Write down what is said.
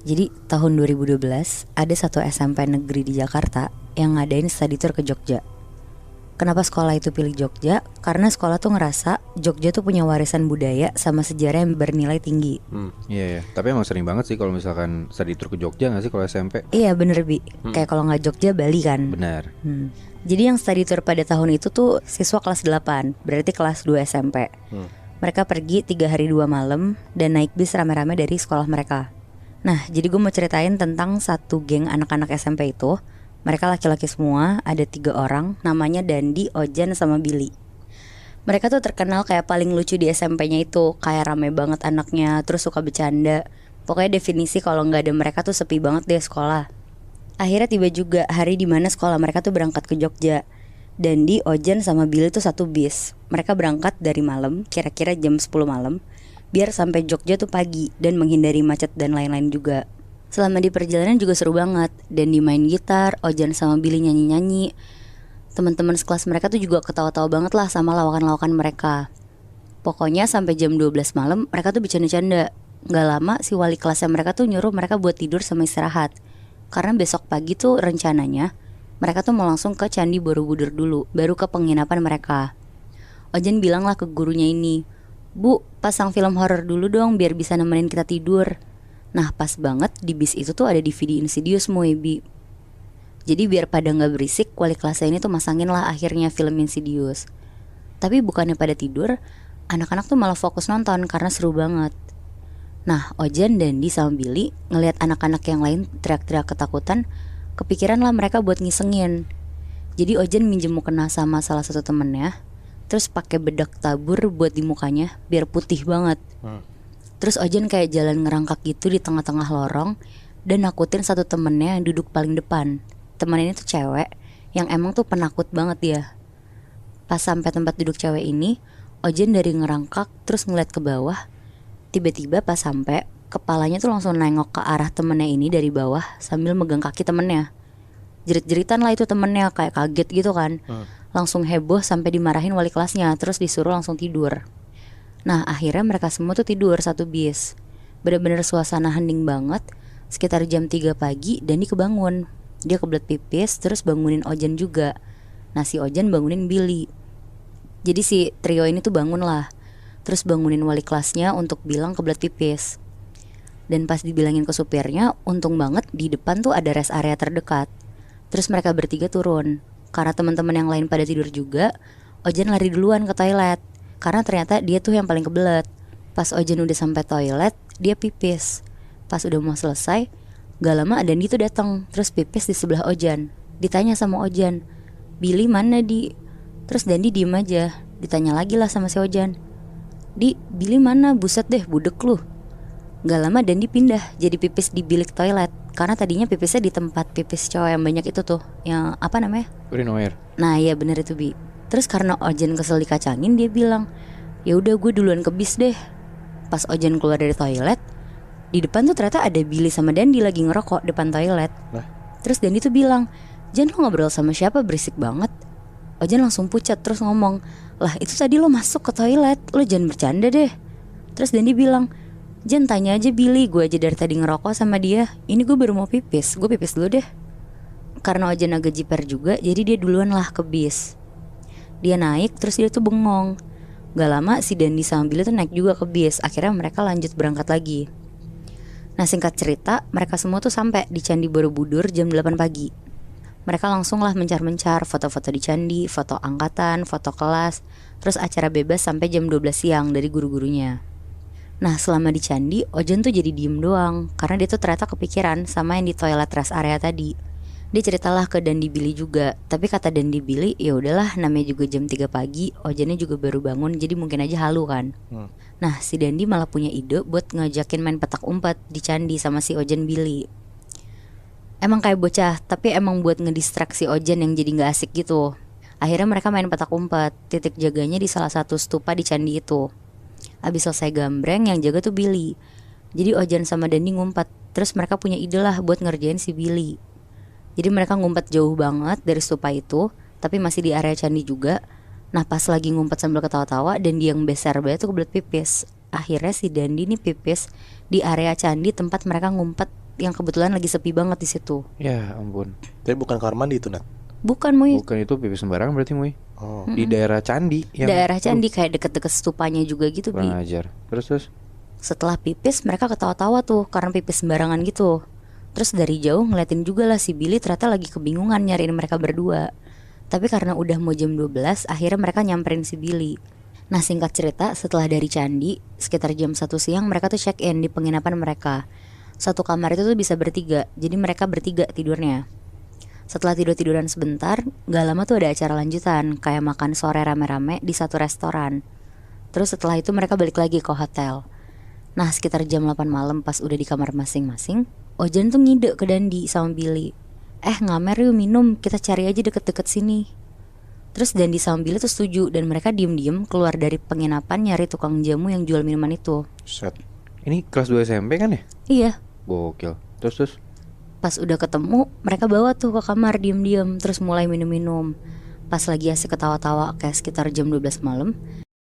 Jadi tahun 2012 ada satu SMP negeri di Jakarta yang ngadain study tour ke Jogja. Kenapa sekolah itu pilih Jogja? Karena sekolah tuh ngerasa Jogja tuh punya warisan budaya sama sejarah yang bernilai tinggi. Iya. Tapi emang sering banget sih kalau misalkan study tour ke Jogja nggak sih kalau SMP? Iya bener Bi, kayak kalau nggak Jogja Bali kan. Benar. Jadi yang study tour pada tahun itu tuh siswa kelas 8, berarti kelas 2 SMP. Mereka pergi 3 hari 2 malam dan naik bis rame-rame dari sekolah mereka. Nah jadi gue mau ceritain tentang satu geng anak-anak SMP itu. Mereka laki-laki semua, ada 3 orang, namanya Dandi, Ojan, sama Billy. Mereka tuh terkenal kayak paling lucu di SMP-nya itu, kayak rame banget anaknya, terus suka bercanda. Pokoknya definisi kalau nggak ada mereka tuh sepi banget deh sekolah. Akhirnya tiba juga hari dimana sekolah mereka tuh berangkat ke Jogja. Dandi, Ojan, sama Billy tuh satu bis. Mereka berangkat dari malam, kira-kira jam 10 malam, biar sampai Jogja tuh pagi dan menghindari macet dan lain-lain juga. Selama di perjalanan juga seru banget. Dandi main gitar, Ojan sama Billy nyanyi-nyanyi. Teman-teman sekelas mereka tuh juga ketawa-tawa banget lah sama lawakan-lawakan mereka. Pokoknya sampai jam 12 malam mereka tuh bercanda-canda. Gak lama si wali kelasnya mereka tuh nyuruh mereka buat tidur sama istirahat. Karena besok pagi tuh rencananya mereka tuh mau langsung ke Candi Borobudur dulu, baru ke penginapan mereka. Ojan bilang lah ke gurunya ini, "Bu, pasang film horor dulu dong biar bisa nemenin kita tidur." Nah pas banget di bis itu tuh ada DVD Insidious Moebi. Jadi biar pada gak berisik, wali kelasnya ini tuh masangin lah akhirnya film Insidious. Tapi bukannya pada tidur, anak-anak tuh malah fokus nonton karena seru banget. Nah Ojan, Dandi sama Billy ngelihat anak-anak yang lain teriak-teriak ketakutan, kepikiran lah mereka buat ngisengin. Jadi Ojan minjem mukena sama salah satu temennya, terus pakai bedak tabur buat di mukanya biar putih banget. Terus Ojan kayak jalan ngerangkak gitu di tengah-tengah lorong dan nakutin satu temennya yang duduk paling depan. Temen ini tuh cewek yang emang tuh penakut banget dia. Pas sampai tempat duduk cewek ini, Ojan dari ngerangkak terus ngeliat ke bawah. Tiba-tiba pas sampai, kepalanya tuh langsung nengok ke arah temennya ini dari bawah sambil megang kaki temennya. Jerit-jeritan lah itu temennya, kayak kaget gitu kan. Langsung heboh sampai dimarahin wali kelasnya, terus disuruh langsung tidur. Nah akhirnya mereka semua tuh tidur satu bis. Bener-bener suasana hening banget. Sekitar jam 3 pagi Dandi kebangun. Dia kebelet pipis terus bangunin Ojan juga. Nah si Ojan bangunin Billy. Jadi si trio ini tuh bangun lah. Terus bangunin wali kelasnya untuk bilang kebelet pipis. Dan pas dibilangin ke supirnya, untung banget di depan tuh ada rest area terdekat. Terus mereka bertiga turun. Karena teman-teman yang lain pada tidur juga, Ojan lari duluan ke toilet. Karena ternyata dia tuh yang paling kebelet. Pas Ojan udah sampai toilet, dia pipis. Pas udah mau selesai, gak lama Dandi tuh datang, terus pipis di sebelah Ojan. Ditanya sama Ojan, "Billy mana Di?" Terus Dandi diem aja. Ditanya lagi lah sama si Ojan, "Di, Billy mana? Buset deh, budek lu." Gak lama Dandi pindah jadi pipis di bilik toilet. Karena tadinya pipisnya di tempat pipis cowok yang banyak itu tuh, yang apa namanya? Urinoir. Nah iya bener itu Bi. Terus karena Ojan kesel dikacangin, dia bilang, "Ya udah gue duluan ke bis deh." Pas Ojan keluar dari toilet, di depan tuh ternyata ada Billy sama Dandi lagi ngerokok depan toilet. Terus Dandi tuh bilang, "Jan, lo ngobrol sama siapa? Berisik banget." Ojan langsung pucat terus ngomong, "Lah itu tadi lo masuk ke toilet, lo jangan bercanda deh." Terus Dandi bilang, "Jan tanya aja Billy, gue aja dari tadi ngerokok sama dia. Ini gue baru mau pipis, gue pipis dulu deh." Karena Ojan agak jiper juga, jadi dia duluan lah ke bis. Dia naik terus dia tuh bengong. Gak lama si Dandi sama Billy tuh naik juga ke bis. Akhirnya mereka lanjut berangkat lagi. Nah singkat cerita, mereka semua tuh sampai di Candi Borobudur jam 8 pagi. Mereka langsung lah mencar-mencar, foto-foto di candi, foto angkatan, foto kelas. Terus acara bebas sampai jam 12 siang dari guru-gurunya. Nah selama di candi, Ojan tuh jadi diem doang. Karena dia tuh ternyata kepikiran sama yang di toilet rest area tadi. Dia ceritalah ke Dandi Billy juga. Tapi kata Dandi Billy, ya udahlah, namanya juga jam 3 pagi, Ojannya juga baru bangun, jadi mungkin aja halu kan. Nah si Dandi malah punya ide buat ngajakin main petak umpet di candi sama si Ojan Billy. Emang kayak bocah, tapi emang buat ngedistraksi Ojan yang jadi gak asik gitu. Akhirnya mereka main petak umpet. Titik jaganya di salah satu stupa di candi itu. Abis selesai gambreng, yang jaga tuh Billy. Jadi Ojan sama Dandi ngumpet. Terus mereka punya ide lah buat ngerjain si Billy. Jadi mereka ngumpet jauh banget dari stupa itu, tapi masih di area candi juga. Nah pas lagi ngumpet sambil ketawa-tawa, Dandi yang besar banget tuh kebelet pipis. Akhirnya si Dandi nih pipis di area candi tempat mereka ngumpet yang kebetulan lagi sepi banget di situ. Ya ampun. Tapi bukan kamar mandi itu, Nat. Bukan Muy. Bukan itu pipis sembarangan berarti Muy. Oh. Di daerah candi yang Daerah candi kayak deket-deket stupanya juga gitu Bi. kurang ajar. Terus Setelah pipis mereka ketawa-tawa tuh karena pipis sembarangan gitu. Terus dari jauh ngeliatin juga lah si Billy ternyata lagi kebingungan nyariin mereka berdua. Tapi karena udah mau jam 12 akhirnya mereka nyamperin si Billy. Nah singkat cerita setelah dari candi sekitar jam 1 siang mereka tuh check in di penginapan mereka. Satu kamar itu tuh bisa bertiga. Jadi mereka bertiga tidurnya. Setelah tidur-tiduran sebentar gak lama tuh ada acara lanjutan kayak makan sore rame-rame di satu restoran. Terus setelah itu mereka balik lagi ke hotel. Nah sekitar jam 8 malam pas udah di kamar masing-masing, Ojan tuh ngide ke Dandi sama Billy. Ngamer yuk minum, kita cari aja deket-deket sini. Terus Dandi sama Billy tuh setuju dan mereka diem-diem keluar dari penginapan nyari tukang jamu yang jual minuman itu. Set. ini kelas 2 SMP kan ya? Iya, Gokil. Terus pas udah ketemu mereka bawa tuh ke kamar diem-diem terus mulai minum-minum. Pas lagi asik ketawa-tawa kayak sekitar jam 12 malam,